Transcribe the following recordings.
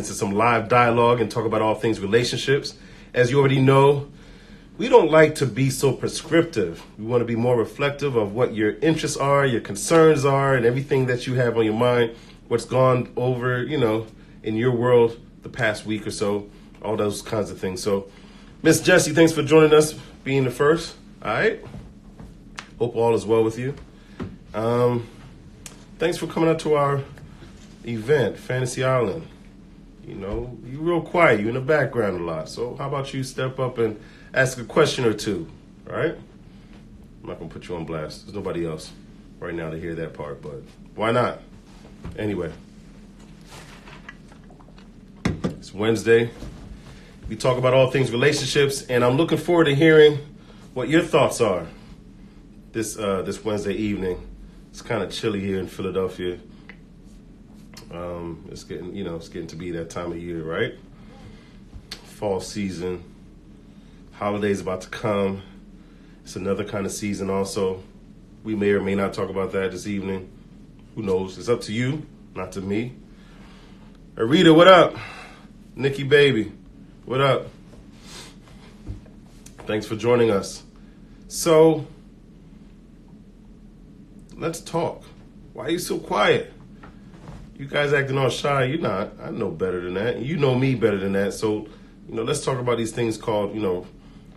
into some live dialogue and talk about all things relationships. As you already know, we don't like to be so prescriptive. We want to be more reflective of what your interests are, your concerns are, and everything that you have on your mind, what's gone over, in your world the past week or so, all those kinds of things. So, Miss Jessie, thanks for joining us, being the first. All right. Hope all is well with you. Thanks for coming out to our event, Fantasy Island. You're real quiet. You're in the background a lot. So how about you step up and ask a question or two, all right? I'm not going to put you on blast. There's nobody else right now to hear that part, but why not? Anyway, it's Wednesday. We talk about all things relationships, and I'm looking forward to hearing what your thoughts are this Wednesday evening. It's kind of chilly here in Philadelphia. It's getting to be that time of year, right? Fall season, holidays about to come. It's another kind of season also. We may or may not talk about that this evening. Who knows? It's up to you, not to me. Arita, what up? Nikki baby, what up? Thanks for joining us. So, let's talk. Why are you so quiet? You guys acting all shy. You're not. I know better than that. You know me better than that. So, let's talk about these things called,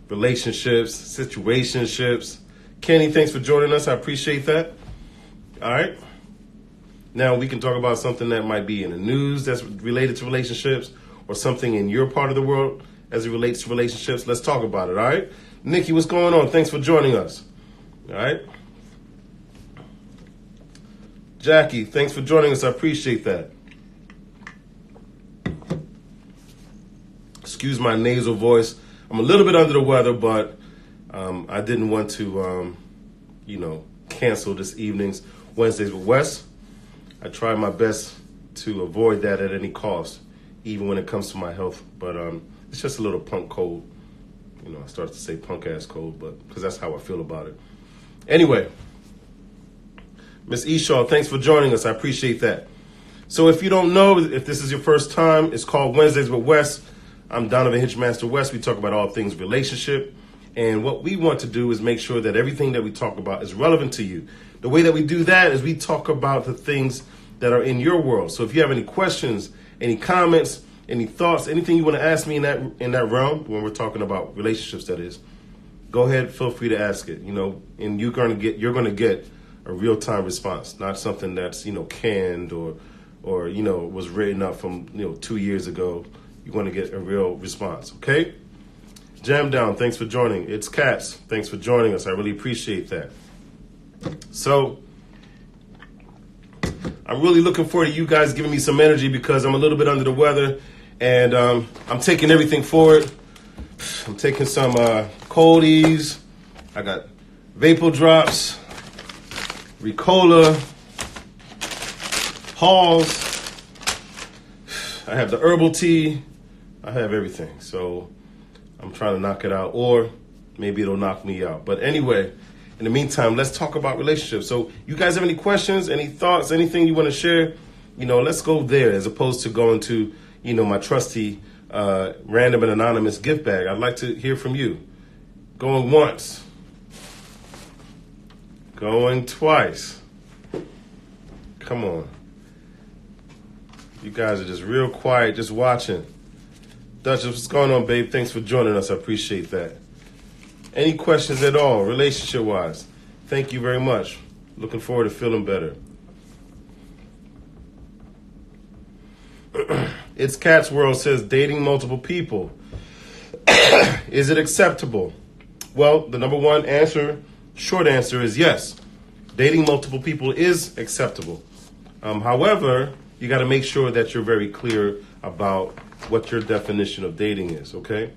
relationships, situationships. Kenny, thanks for joining us. I appreciate that. All right. Now we can talk about something that might be in the news that's related to relationships or something in your part of the world as it relates to relationships. Let's talk about it. All right. Nikki, what's going on? Thanks for joining us. All right. Jackie, thanks for joining us. I appreciate that. Excuse my nasal voice. I'm a little bit under the weather, but I didn't want to, cancel this evening's Wednesdays with Wes. I try my best to avoid that at any cost, even when it comes to my health. But it's just a little punk cold. I started to say punk ass cold, but because that's how I feel about it. Anyway. Miss Eshaw, thanks for joining us. I appreciate that. So if you don't know, if this is your first time, it's called Wednesdays with Wes. I'm Donovan Hitchmaster West. We talk about all things relationship. And what we want to do is make sure that everything that we talk about is relevant to you. The way that we do that is we talk about the things that are in your world. So if you have any questions, any comments, any thoughts, anything you want to ask me in that realm, when we're talking about relationships, that is, go ahead, feel free to ask it. And you're going to get a real-time response, not something that's, canned or was written up from, 2 years ago. You want to get a real response, okay? Jam Down, thanks for joining. It's Cats, thanks for joining us. I really appreciate that. So, I'm really looking forward to you guys giving me some energy because I'm a little bit under the weather and I'm taking everything forward. I'm taking some coldies. I got Vapor Drops, Ricola, Halls, I have the herbal tea, I have everything. So I'm trying to knock it out, or maybe it'll knock me out. But anyway, in the meantime, let's talk about relationships. So you guys have any questions, any thoughts, anything you want to share? Let's go there as opposed to going to, my trusty random and anonymous gift bag. I'd like to hear from you. Going once. Going twice. Come on. You guys are just real quiet, just watching. Duchess, what's going on, babe? Thanks for joining us. I appreciate that. Any questions at all, relationship-wise? Thank you very much. Looking forward to feeling better. It's Cat's World says, dating multiple people. Is it acceptable? Well, the number one answer, short answer is yes. Dating multiple people is acceptable. However, you got to make sure that you're very clear about what your definition of dating is, okay?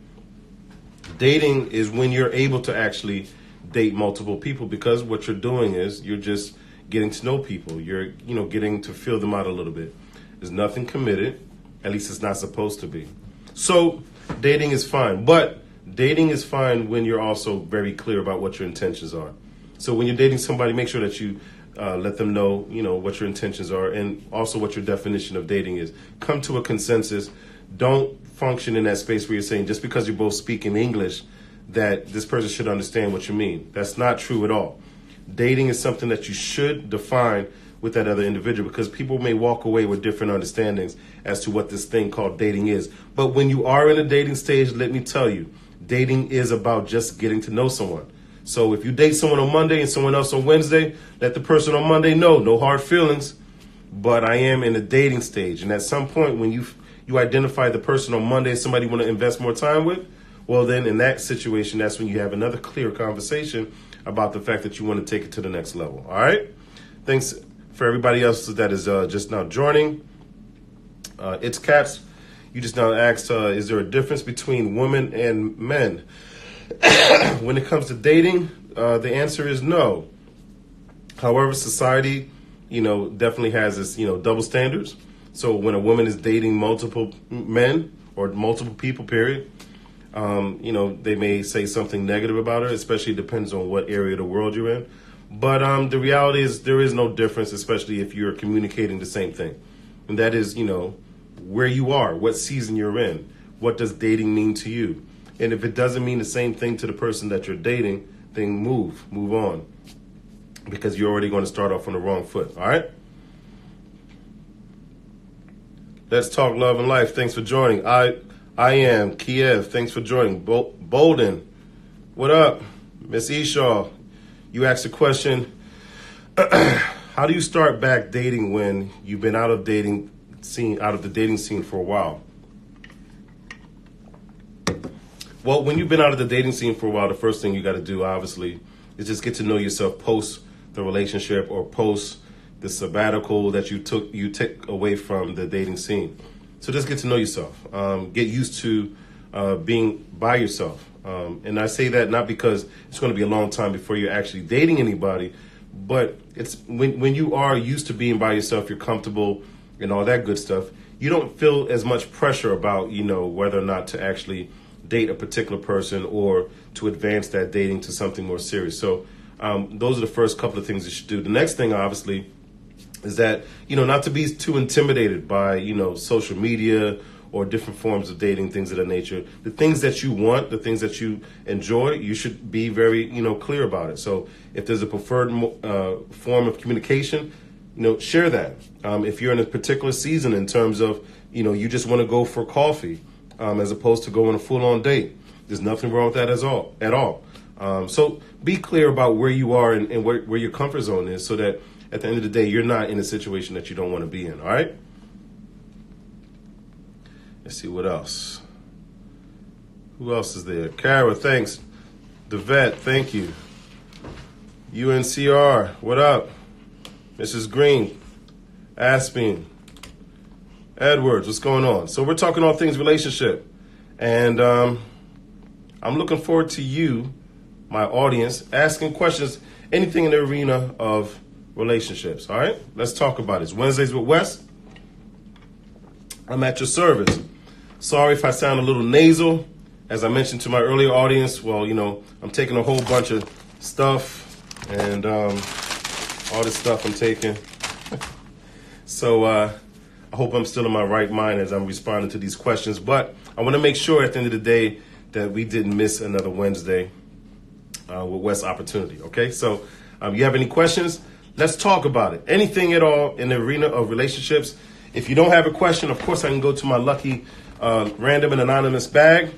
Dating is when you're able to actually date multiple people because what you're doing is you're just getting to know people. You're, getting to feel them out a little bit. There's nothing committed. At least it's not supposed to be. So dating is fine, but dating is fine when you're also very clear about what your intentions are. So when you're dating somebody, make sure that you Let them know, what your intentions are and also what your definition of dating is. Come to a consensus. Don't function in that space where you're saying just because you're both speaking English that this person should understand what you mean. That's not true at all. Dating is something that you should define with that other individual, because people may walk away with different understandings as to what this thing called dating is. But when you are in a dating stage, let me tell you, dating is about just getting to know someone. So if you date someone on Monday and someone else on Wednesday, let the person on Monday know, no hard feelings, but I am in a dating stage. And at some point when you identify the person on Monday as somebody you want to invest more time with, well then in that situation, that's when you have another clear conversation about the fact that you want to take it to the next level. All right? Thanks for everybody else that is just now joining. It's Caps. You just now asked, is there a difference between women and men? When it comes to dating, the answer is no. However, society, definitely has this, double standards. So when a woman is dating multiple men or multiple people, period, they may say something negative about her, especially depends on what area of the world you're in. But the reality is there is no difference, especially if you're communicating the same thing. And that is, where you are, what season you're in, what does dating mean to you? And if it doesn't mean the same thing to the person that you're dating, then move on. Because you're already going to start off on the wrong foot, all right? Let's talk love and life. Thanks for joining. I am Kiev. Thanks for joining. Bolden, what up? Miss Eshaw, you asked a question. How do you start back dating when you've been out of the dating scene for a while? Well, when you've been out of the dating scene for a while, the first thing you got to do, obviously, is just get to know yourself post the relationship or post the sabbatical that you took away from the dating scene. So just get to know yourself. Get used to being by yourself. And I say that not because it's going to be a long time before you're actually dating anybody, but it's when you are used to being by yourself, you're comfortable and all that good stuff, you don't feel as much pressure about, whether or not to actually date a particular person or to advance that dating to something more serious. So those are the first couple of things you should do. The next thing, obviously, is that, not to be too intimidated by, social media or different forms of dating, things of that nature. The things that you want, the things that you enjoy, you should be very, clear about it. So if there's a preferred form of communication, share that. If you're in a particular season in terms of, you just want to go for coffee, as opposed to going a full-on date. There's nothing wrong with that at all. So be clear about where you are and where your comfort zone is, so that at the end of the day, you're not in a situation that you don't want to be in, all right? Let's see what else. Who else is there? Kara, thanks. The Vet, thank you. UNCR, what up? Mrs. Green, Aspin. Edwards, what's going on? So we're talking all things relationship. And I'm looking forward to you, my audience, asking questions, anything in the arena of relationships. All right? Let's talk about it. It's Wednesdays with Wes. I'm at your service. Sorry if I sound a little nasal. As I mentioned to my earlier audience, well, I'm taking a whole bunch of stuff and all this stuff I'm taking. So, I hope I'm still in my right mind as I'm responding to these questions, but I want to make sure at the end of the day that we didn't miss another Wednesday with Wes Opportunity, okay? So you have any questions? Let's talk about it. Anything at all in the arena of relationships. If you don't have a question, of course I can go to my lucky random and anonymous bag.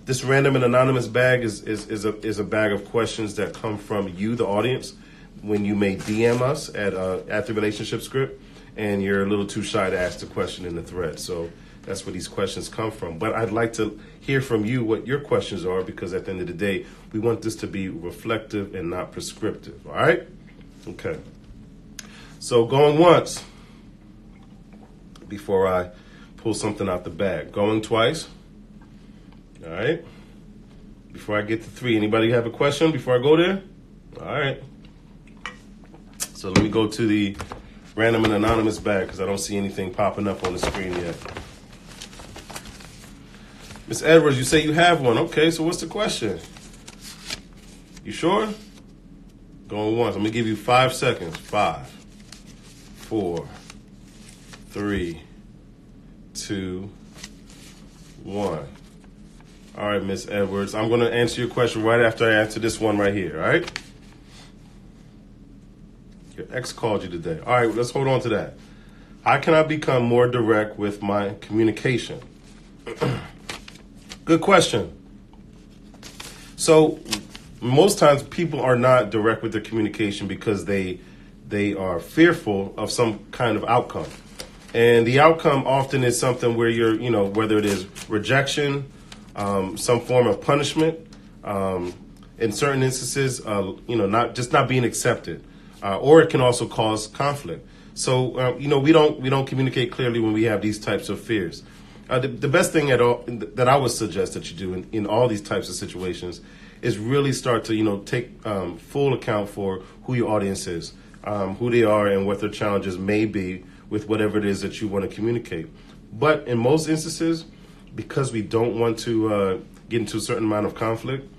This random and anonymous bag is a bag of questions that come from you, the audience, when you may DM us at the Relationship Script. And you're a little too shy to ask the question in the thread. So that's where these questions come from. But I'd like to hear from you what your questions are, because at the end of the day, we want this to be reflective and not prescriptive. All right? Okay. So going once before I pull something out the bag. Going twice. All right. Before I get to three, anybody have a question before I go there? All right. So let me go to the random and anonymous bag, because I don't see anything popping up on the screen yet. Miss Edwards, you say you have one. Okay, so what's the question? You sure? Going once. I'm going to give you 5 seconds. 5, 4, 3, 2, 1. All right, Miss Edwards, I'm going to answer your question right after I answer this one right here, all right? Your ex called you today. All right, let's hold on to that. How can I become more direct with my communication? Good question. So most times people are not direct with their communication because they are fearful of some kind of outcome. And the outcome often is something where you're, whether it is rejection, some form of punishment, in certain instances, not being accepted, or it can also cause conflict. So, we don't communicate clearly when we have these types of fears. The best thing that I would suggest that you do in all these types of situations is really start to, take full account for who your audience is, who they are, and what their challenges may be with whatever it is that you want to communicate. But in most instances, because we don't want to get into a certain amount of conflict,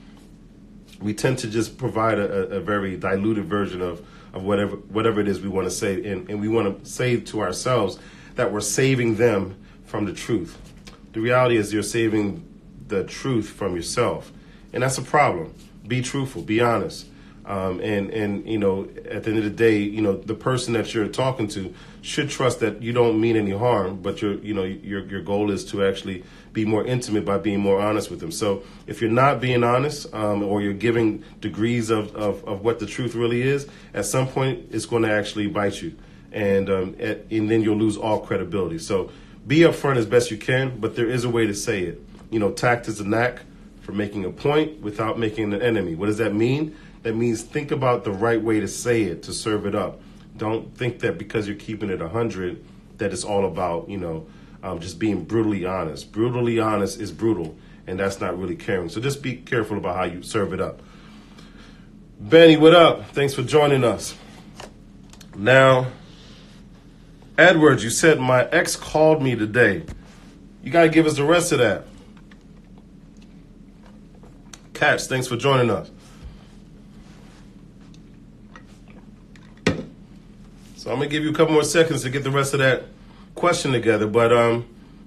we tend to just provide a very diluted version of whatever it is we want to say. And we want to say to ourselves that we're saving them from the truth. The reality is you're saving the truth from yourself. And that's a problem. Be truthful, be honest. And at the end of the day, the person that you're talking to should trust that you don't mean any harm, but your goal is to actually be more intimate by being more honest with them. So if you're not being honest, or you're giving degrees of what the truth really is, at some point it's going to actually bite you, and then you'll lose all credibility. So be upfront as best you can, but there is a way to say it. Tact is a knack for making a point without making an enemy. What does that mean? That means think about the right way to say it, to serve it up. Don't think that because you're keeping it 100 that it's all about, just being brutally honest. Brutally honest is brutal, and that's not really caring. So just be careful about how you serve it up. Benny, what up? Thanks for joining us. Now, Edwards, you said my ex called me today. You got to give us the rest of that. Katz, thanks for joining us. So I'm going to give you a couple more seconds to get the rest of that question together. But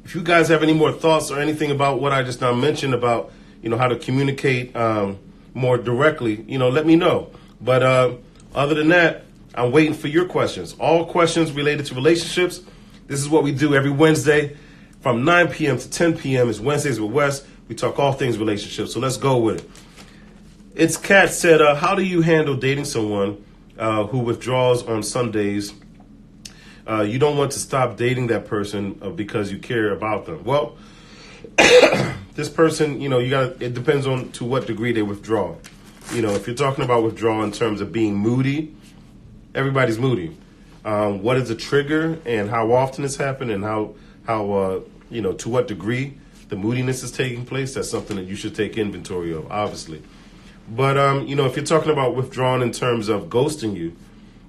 if you guys have any more thoughts or anything about what I just now mentioned about, how to communicate more directly, let me know. But other than that, I'm waiting for your questions. All questions related to relationships. This is what we do every Wednesday from 9 p.m. to 10 p.m. is Wednesdays with Wes. We talk all things relationships. So let's go with it. It's Kat said, how do you handle dating someone who withdraws on Sundays? You don't want to stop dating that person because you care about them. Well, this person, it depends on to what degree they withdraw. If you're talking about withdrawal in terms of being moody, everybody's moody. What is the trigger and how often it's happened and how to what degree the moodiness is taking place, that's something that you should take inventory of, obviously. But if you're talking about withdrawing in terms of ghosting you,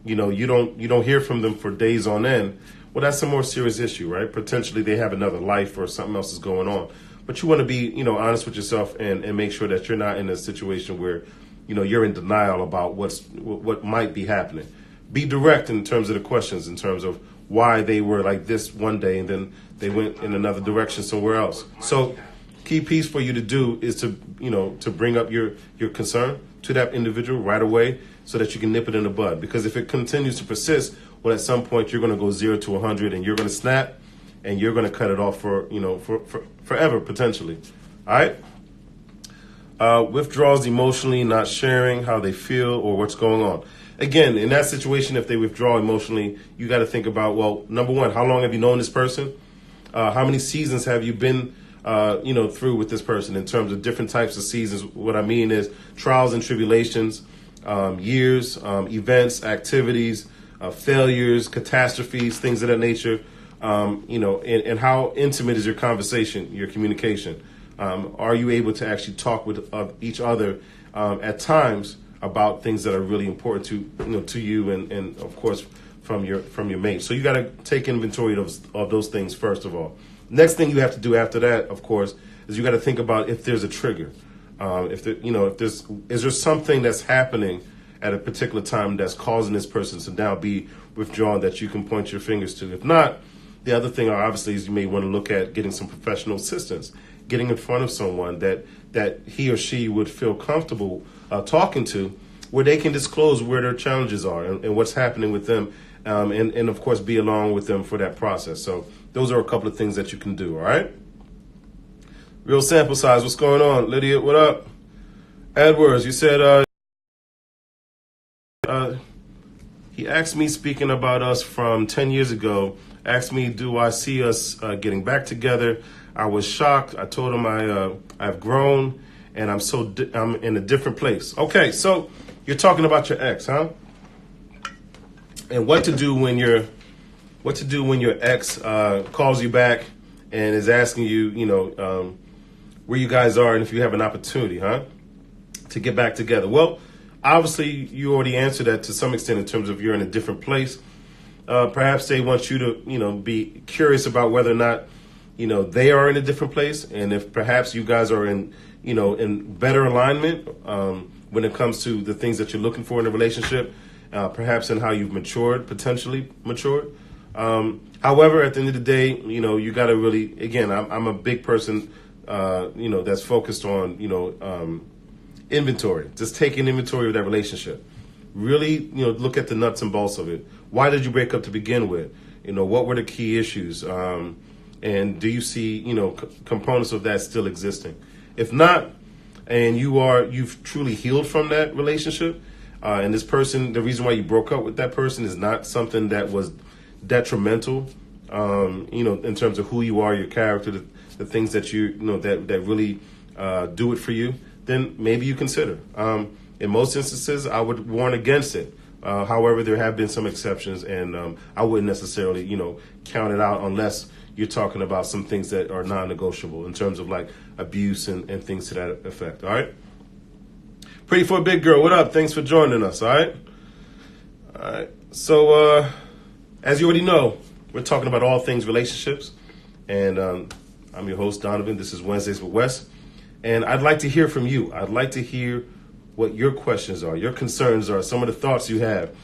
you don't hear from them for days on end. Well, that's a more serious issue, right? Potentially they have another life or something else is going on. But you want to be, honest with yourself and make sure that you're not in a situation where, you're in denial about what might be happening. Be direct in terms of the questions, in terms of why they were like this one day and then they went in another direction somewhere else. So key piece for you to do is to bring up your concern to that individual right away so that you can nip it in the bud. Because if it continues to persist, well, at some point you're going to go 0 to 100 and you're going to snap and you're going to cut it off for forever, potentially. All right. Withdrawals emotionally, not sharing how they feel or what's going on. Again, in that situation, if they withdraw emotionally, you got to think about, well, number one, how long have you known this person? How many seasons have you been, through with this person in terms of different types of seasons? What I mean is trials and tribulations, years, events, activities, failures, catastrophes, things of that nature. And how intimate is your conversation, your communication? Are you able to actually talk with each other at times about things that are really important to you and of course from your mate? So you got to take inventory of those things first of all. Next thing you have to do after that, of course, is you got to think about if there's a trigger. Is there something that's happening at a particular time that's causing this person to now be withdrawn that you can point your fingers to. If not, the other thing obviously is you may want to look at getting some professional assistance, getting in front of someone that he or she would feel comfortable talking to, where they can disclose where their challenges are and what's happening with them, and of course be along with them for that process. So those are a couple of things that you can do, all right? Real sample size, what's going on? Lydia, what up? Edwards, you said he asked me, speaking about us from 10 years ago, asked me, do I see us getting back together? I was shocked. I told him I've grown and I'm in a different place. Okay, so you're talking about your ex, huh? And what to do when your ex calls you back and is asking you, where you guys are and if you have an opportunity, huh, to get back together. Well, obviously you already answered that to some extent in terms of you're in a different place. Perhaps they want you to, be curious about whether or not, they are in a different place, and if perhaps you guys are in better alignment when it comes to the things that you're looking for in a relationship, perhaps in how you've potentially matured. However, at the end of the day, you got to really, again, I'm a big person, that's focused on, inventory, just taking inventory of that relationship. Really, look at the nuts and bolts of it. Why did you break up to begin with? What were the key issues? And do you see, components of that still existing? If not, and you've truly healed from that relationship, and this person, the reason why you broke up with that person is not something that was detrimental, in terms of who you are, your character, the things that that really do it for you, then maybe you consider. In most instances, I would warn against it. However, there have been some exceptions, and I wouldn't necessarily, count it out unless you're talking about some things that are non-negotiable in terms of like abuse and things to that effect. All right. Pretty for a big girl. What up? Thanks for joining us. All right. All right. So, as you already know, we're talking about all things relationships, and I'm your host, Donovan. This is Wednesdays with Wes, and I'd like to hear from you. I'd like to hear what your questions are, your concerns are, some of the thoughts you have,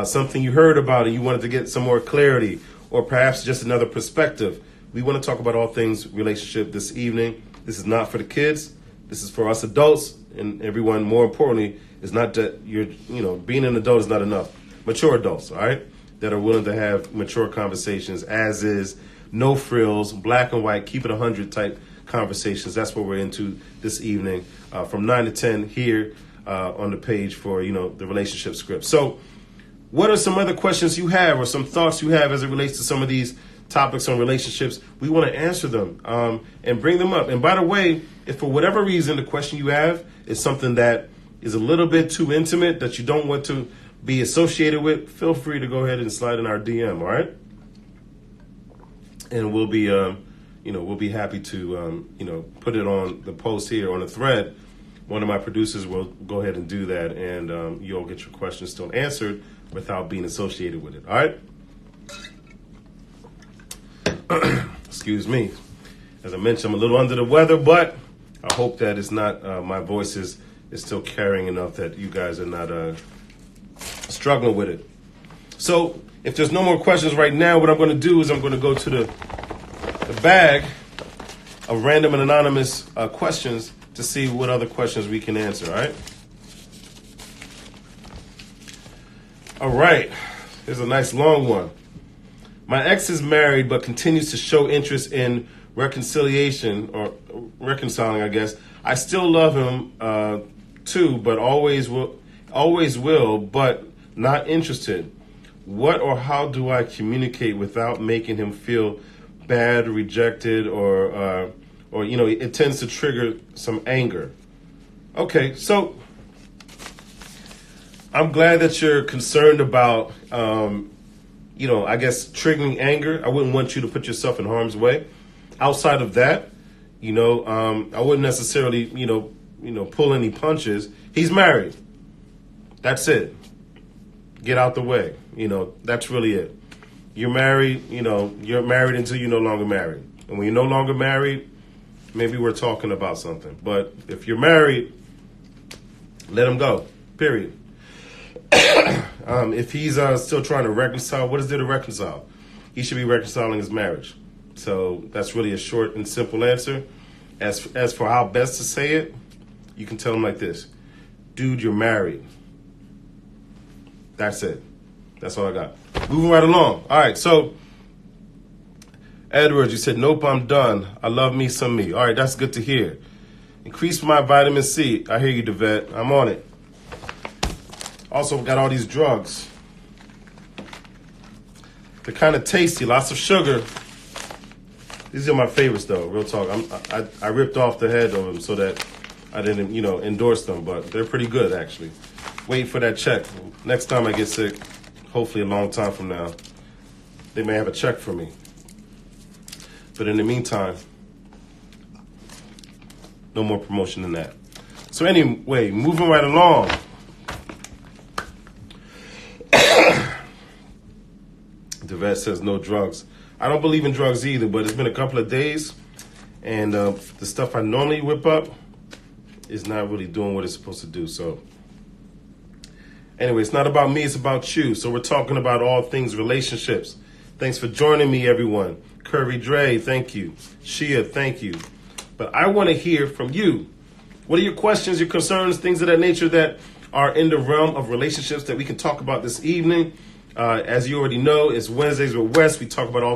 something you heard about and you wanted to get some more clarity, or perhaps just another perspective. We want to talk about all things relationship this evening. This is not for the kids. This is for us adults, and everyone, more importantly, is not that being an adult is not enough. Mature adults, all right, that are willing to have mature conversations, as is, no frills, black and white, keep it 100 type conversations. That's what we're into this evening, from 9 to 10 here on the page for, the relationship script. So what are some other questions you have or some thoughts you have as it relates to some of these topics on relationships? We want to answer them and bring them up. And by the way, if for whatever reason the question you have is something that is a little bit too intimate that you don't want to be associated with, feel free to go ahead and slide in our DM, all right? And we'll be, we'll be happy to, put it on the post here on the thread. One of my producers will go ahead and do that, and you'll get your questions still answered without being associated with it. All right? Excuse me. As I mentioned, I'm a little under the weather, but I hope that it's not, my voice is still carrying enough that you guys are not struggling with it. So if there's no more questions right now, what I'm going to do is I'm going to go to the bag of random and anonymous questions to see what other questions we can answer, all right? All right, here's a nice long one. My ex is married but continues to show interest in reconciliation or reconciling, I guess. I still love him too, but always will, but not interested. What or how do I communicate without making him feel bad, rejected, or it tends to trigger some anger? Okay, so I'm glad that you're concerned about, I guess triggering anger. I wouldn't want you to put yourself in harm's way. Outside of that, I wouldn't necessarily, pull any punches. He's married. That's it. Get out the way. That's really it. You're married, you're married until you're no longer married. And when you're no longer married, maybe we're talking about something. But if you're married, let him go, period. If he's still trying to reconcile, what is there to reconcile? He should be reconciling his marriage. So that's really a short and simple answer. As for how best to say it, you can tell him like this: dude, you're married. That's it. That's all I got. Moving right along. All right, so Edwards, you said, nope, I'm done. I love me some me. All right, that's good to hear. Increase my vitamin C. I hear you, Devette. I'm on it. Also, got all these drugs. They're kind of tasty, lots of sugar. These are my favorites, though. Real talk. I ripped off the head of them so that I didn't, endorse them, but they're pretty good, actually. Wait for that check. Next time I get sick, hopefully a long time from now, they may have a check for me. But in the meantime, no more promotion than that. So anyway, moving right along. The vet says no drugs. I don't believe in drugs either, but it's been a couple of days, and the stuff I normally whip up is not really doing what it's supposed to do. So anyway, it's not about me, it's about you. So we're talking about all things relationships. Thanks for joining me, everyone. Curry Dre, thank you. Shia, thank you. But I want to hear from you. What are your questions, your concerns, things of that nature that are in the realm of relationships that we can talk about this evening? As you already know, it's Wednesdays with Wes. We talk about all